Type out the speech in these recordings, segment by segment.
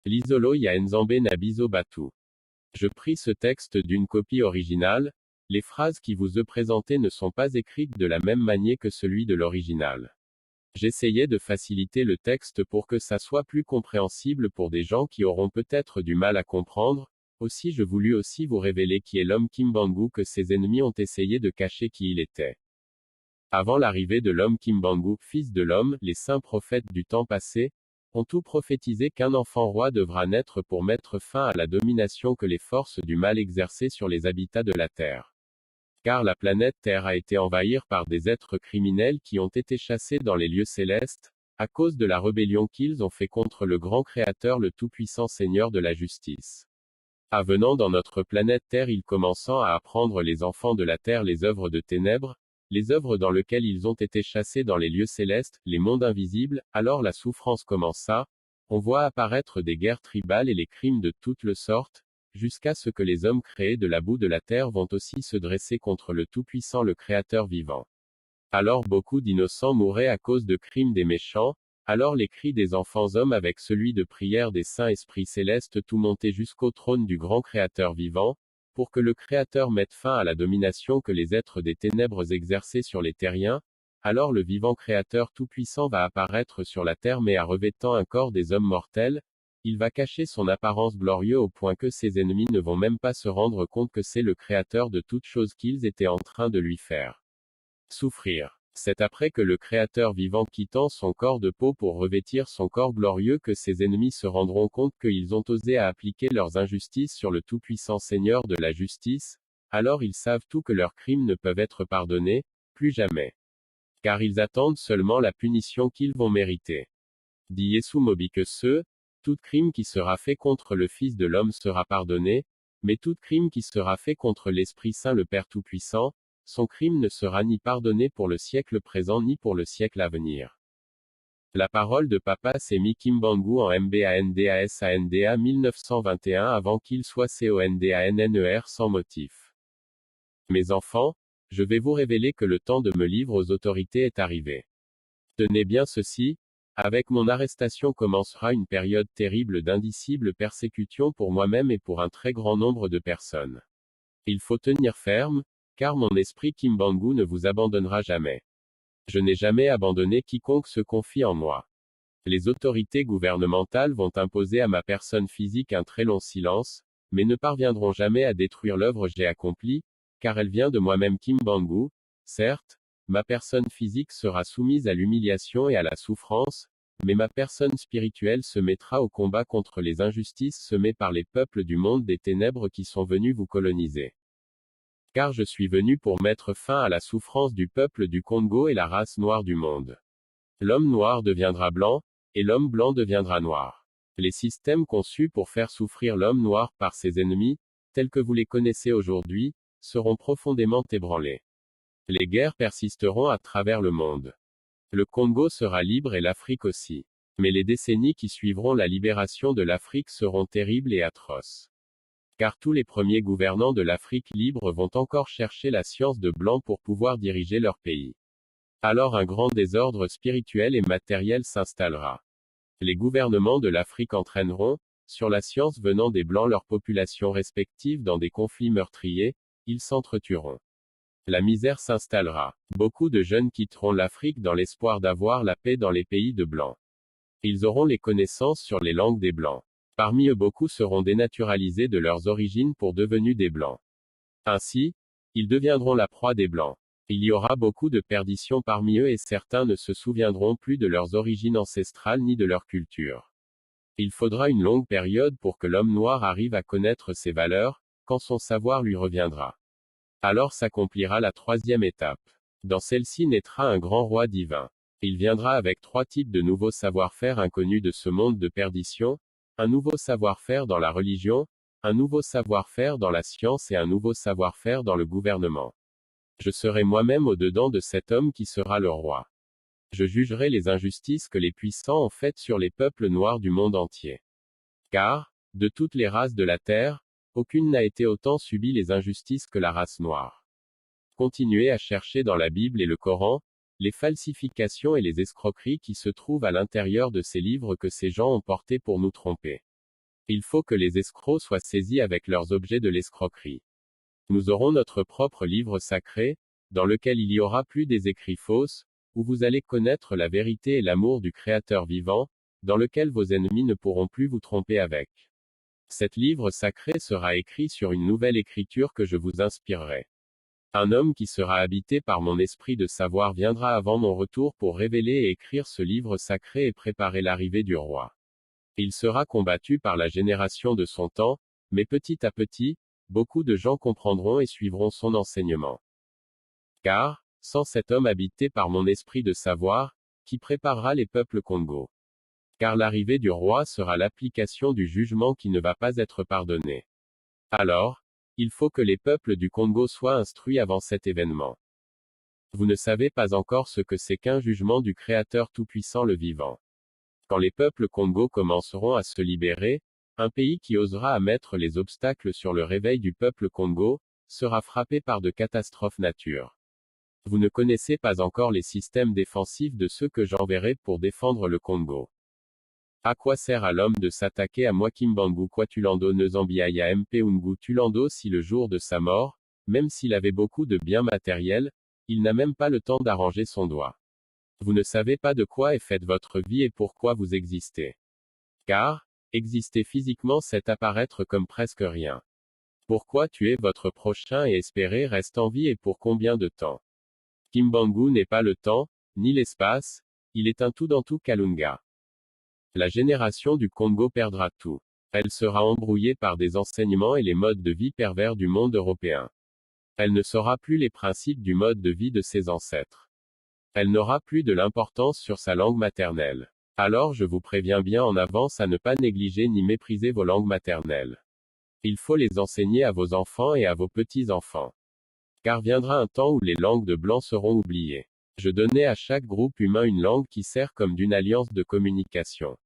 Lisolo ya Nzambe na biso batu. Je pris ce texte d'une copie originale. Les phrases qui vous sont présentées ne sont pas écrites de la même manière que celui de l'original. J'essayais de faciliter le texte pour que ça soit plus compréhensible pour des gens qui auront peut-être du mal à comprendre. Aussi je voulus aussi vous révéler qui est l'homme Kimbangu que ses ennemis ont essayé de cacher qui il était. Avant l'arrivée de l'homme Kimbangu, fils de l'homme, les saints prophètes du temps passé ont tout prophétisé qu'un enfant roi devra naître pour mettre fin à la domination que les forces du mal exerçaient sur les habitats de la Terre. Car la planète Terre a été envahie par des êtres criminels qui ont été chassés dans les lieux célestes, à cause de la rébellion qu'ils ont fait contre le grand Créateur, le tout-puissant Seigneur de la justice. Avenant dans notre planète Terre, il commençant à apprendre les enfants de la Terre les œuvres de ténèbres, les œuvres dans lesquelles ils ont été chassés dans les lieux célestes, les mondes invisibles, alors la souffrance commença, on voit apparaître des guerres tribales et les crimes de toutes les sortes, jusqu'à ce que les hommes créés de la boue de la terre vont aussi se dresser contre le Tout-Puissant, le Créateur vivant. Alors beaucoup d'innocents mouraient à cause de crimes des méchants, alors les cris des enfants hommes avec celui de prière des saints esprits célestes tout montaient jusqu'au trône du grand Créateur vivant, pour que le Créateur mette fin à la domination que les êtres des ténèbres exerçaient sur les terriens. Alors le vivant Créateur tout-puissant va apparaître sur la terre mais en revêtant un corps des hommes mortels. Il va cacher son apparence glorieuse au point que ses ennemis ne vont même pas se rendre compte que c'est le Créateur de toutes choses qu'ils étaient en train de lui faire souffrir. C'est après que le Créateur vivant quittant son corps de peau pour revêtir son corps glorieux que ses ennemis se rendront compte qu'ils ont osé à appliquer leurs injustices sur le tout-puissant Seigneur de la justice. Alors ils savent tout que leurs crimes ne peuvent être pardonnés, plus jamais. Car ils attendent seulement la punition qu'ils vont mériter. Dit Yesu Mobi que tout crime qui sera fait contre le Fils de l'homme sera pardonné, mais tout crime qui sera fait contre l'Esprit Saint le Père Tout-Puissant, son crime ne sera ni pardonné pour le siècle présent ni pour le siècle à venir. La parole de Papa Semi Kimbangu en MBANDASANDA 1921 avant qu'il soit CONDANNER sans motif. Mes enfants, je vais vous révéler que le temps de me livrer aux autorités est arrivé. Tenez bien ceci. Avec mon arrestation commencera une période terrible d'indicible persécution pour moi-même et pour un très grand nombre de personnes. Il faut tenir ferme, car mon esprit Kimbangu ne vous abandonnera jamais. Je n'ai jamais abandonné quiconque se confie en moi. Les autorités gouvernementales vont imposer à ma personne physique un très long silence, mais ne parviendront jamais à détruire l'œuvre que j'ai accomplie, car elle vient de moi-même Kimbangu. Certes, ma personne physique sera soumise à l'humiliation et à la souffrance, mais ma personne spirituelle se mettra au combat contre les injustices semées par les peuples du monde des ténèbres qui sont venus vous coloniser. Car je suis venu pour mettre fin à la souffrance du peuple du Congo et la race noire du monde. L'homme noir deviendra blanc, et l'homme blanc deviendra noir. Les systèmes conçus pour faire souffrir l'homme noir par ses ennemis, tels que vous les connaissez aujourd'hui, seront profondément ébranlés. Les guerres persisteront à travers le monde. Le Congo sera libre et l'Afrique aussi. Mais les décennies qui suivront la libération de l'Afrique seront terribles et atroces. Car tous les premiers gouvernants de l'Afrique libre vont encore chercher la science de blanc pour pouvoir diriger leur pays. Alors un grand désordre spirituel et matériel s'installera. Les gouvernements de l'Afrique entraîneront, sur la science venant des blancs leurs populations respectives dans des conflits meurtriers, ils s'entretueront. La misère s'installera. Beaucoup de jeunes quitteront l'Afrique dans l'espoir d'avoir la paix dans les pays de blancs. Ils auront les connaissances sur les langues des blancs. Parmi eux beaucoup seront dénaturalisés de leurs origines pour devenus des blancs. Ainsi, ils deviendront la proie des blancs. Il y aura beaucoup de perdition parmi eux et certains ne se souviendront plus de leurs origines ancestrales ni de leur culture. Il faudra une longue période pour que l'homme noir arrive à connaître ses valeurs, quand son savoir lui reviendra. Alors s'accomplira la troisième étape. Dans celle-ci naîtra un grand roi divin. Il viendra avec 3 types de nouveaux savoir-faire inconnus de ce monde de perdition, un nouveau savoir-faire dans la religion, un nouveau savoir-faire dans la science et un nouveau savoir-faire dans le gouvernement. Je serai moi-même au-dedans de cet homme qui sera le roi. Je jugerai les injustices que les puissants ont faites sur les peuples noirs du monde entier. Car, de toutes les races de la terre, aucune n'a été autant subi les injustices que la race noire. Continuez à chercher dans la Bible et le Coran, les falsifications et les escroqueries qui se trouvent à l'intérieur de ces livres que ces gens ont portés pour nous tromper. Il faut que les escrocs soient saisis avec leurs objets de l'escroquerie. Nous aurons notre propre livre sacré, dans lequel il y aura plus des écrits fausses, où vous allez connaître la vérité et l'amour du Créateur vivant, dans lequel vos ennemis ne pourront plus vous tromper avec. Cet livre sacré sera écrit sur une nouvelle écriture que je vous inspirerai. Un homme qui sera habité par mon esprit de savoir viendra avant mon retour pour révéler et écrire ce livre sacré et préparer l'arrivée du roi. Il sera combattu par la génération de son temps, mais petit à petit, beaucoup de gens comprendront et suivront son enseignement. Car, sans cet homme habité par mon esprit de savoir, qui préparera les peuples Congo. Car l'arrivée du roi sera l'application du jugement qui ne va pas être pardonné. Alors, il faut que les peuples du Congo soient instruits avant cet événement. Vous ne savez pas encore ce que c'est qu'un jugement du Créateur Tout-Puissant le Vivant. Quand les peuples Congo commenceront à se libérer, un pays qui osera à mettre les obstacles sur le réveil du peuple Congo, sera frappé par de catastrophes nature. Vous ne connaissez pas encore les systèmes défensifs de ceux que j'enverrai pour défendre le Congo. À quoi sert à l'homme de s'attaquer à moi Kimbangu Kwatulando Nezambiaya Mpungu Tulando si le jour de sa mort, même s'il avait beaucoup de biens matériels, il n'a même pas le temps d'arranger son doigt. Vous ne savez pas de quoi est faite votre vie et pourquoi vous existez. Car, exister physiquement c'est apparaître comme presque rien. Pourquoi tuer votre prochain et espérer reste en vie et pour combien de temps? Kimbangu n'est pas le temps, ni l'espace, il est un tout dans tout Kalunga. La génération du Congo perdra tout. Elle sera embrouillée par des enseignements et les modes de vie pervers du monde européen. Elle ne saura plus les principes du mode de vie de ses ancêtres. Elle n'aura plus de l'importance sur sa langue maternelle. Alors je vous préviens bien en avance à ne pas négliger ni mépriser vos langues maternelles. Il faut les enseigner à vos enfants et à vos petits-enfants. Car viendra un temps où les langues de blanc seront oubliées. Je donnais à chaque groupe humain une langue qui sert comme d'une alliance de communication.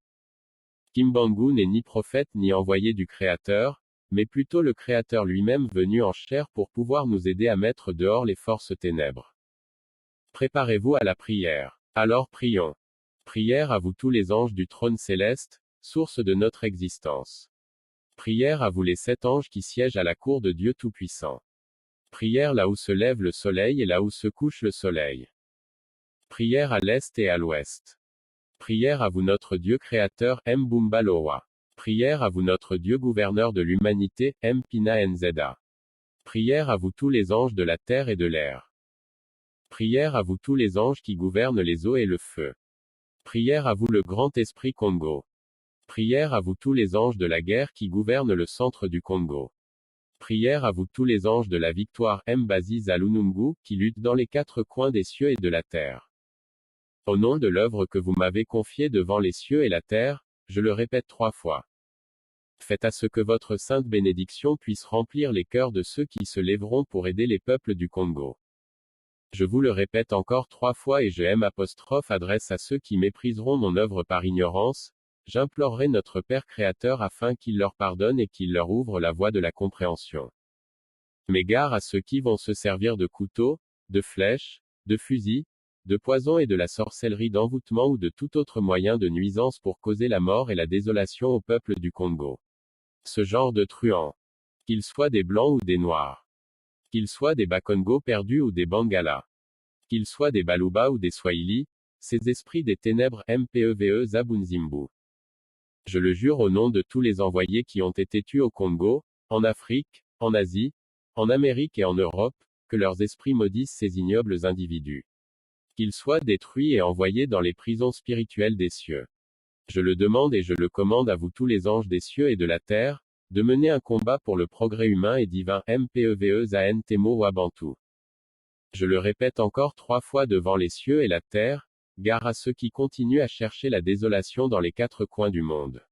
Kimbangu n'est ni prophète ni envoyé du Créateur, mais plutôt le Créateur lui-même venu en chair pour pouvoir nous aider à mettre dehors les forces ténèbres. Préparez-vous à la prière. Alors prions. Prière à vous tous les anges du trône céleste, source de notre existence. Prière à vous les 7 anges qui siègent à la cour de Dieu Tout-Puissant. Prière là où se lève le soleil et là où se couche le soleil. Prière à l'est et à l'ouest. Prière à vous notre Dieu créateur Mbumba Loa. Prière à vous notre Dieu gouverneur de l'humanité Mpina Nzeda. Prière à vous tous les anges de la terre et de l'air. Prière à vous tous les anges qui gouvernent les eaux et le feu. Prière à vous le grand esprit Congo. Prière à vous tous les anges de la guerre qui gouvernent le centre du Congo. Prière à vous tous les anges de la victoire Mbazi Zalunungu, qui luttent dans les 4 coins des cieux et de la terre. Au nom de l'œuvre que vous m'avez confiée devant les cieux et la terre, je le répète 3 fois. Faites à ce que votre sainte bénédiction puisse remplir les cœurs de ceux qui se lèveront pour aider les peuples du Congo. Je vous le répète encore 3 fois et je adresse à ceux qui mépriseront mon œuvre par ignorance, j'implorerai notre Père Créateur afin qu'il leur pardonne et qu'il leur ouvre la voie de la compréhension. Mais gare à ceux qui vont se servir de couteaux, de flèches, de fusils, de poison et de la sorcellerie d'envoûtement ou de tout autre moyen de nuisance pour causer la mort et la désolation au peuple du Congo. Ce genre de truands, qu'ils soient des blancs ou des noirs, qu'ils soient des Bakongo perdus ou des Bangala, qu'ils soient des Baluba ou des Swahili, ces esprits des ténèbres Mpeve Zabunzimbu. Je le jure au nom de tous les envoyés qui ont été tués au Congo, en Afrique, en Asie, en Amérique et en Europe, que leurs esprits maudissent ces ignobles individus. Qu'ils soient détruits et envoyés dans les prisons spirituelles des cieux. Je le demande et je le commande à vous tous les anges des cieux et de la terre, de mener un combat pour le progrès humain et divin Mpeve Zan Temo Wabantu. Je le répète encore 3 fois devant les cieux et la terre, gare à ceux qui continuent à chercher la désolation dans les 4 coins du monde.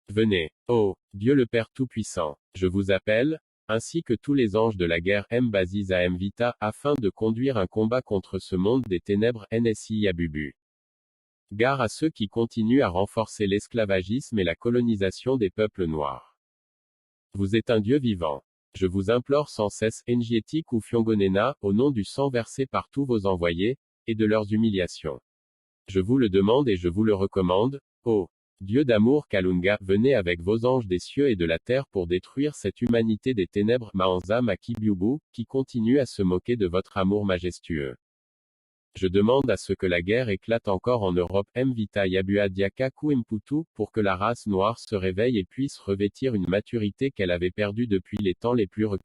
Venez, ô Dieu le Père Tout-Puissant, je vous appelle, ainsi que tous les anges de la guerre Mbaziza Mvita, afin de conduire un combat contre ce monde des ténèbres NSI Yabubu. Gare à ceux qui continuent à renforcer l'esclavagisme et la colonisation des peuples noirs. Vous êtes un Dieu vivant. Je vous implore sans cesse, Njietik ou Fiongonena, au nom du sang versé par tous vos envoyés, et de leurs humiliations. Je vous le demande et je vous le recommande, ô Dieu d'amour Kalunga, venez avec vos anges des cieux et de la terre pour détruire cette humanité des ténèbres, Maanza Makibyubu, qui continue à se moquer de votre amour majestueux. Je demande à ce que la guerre éclate encore en Europe, Mvita Yabua Diaka Kuimputu, pour que la race noire se réveille et puisse revêtir une maturité qu'elle avait perdue depuis les temps les plus reculés.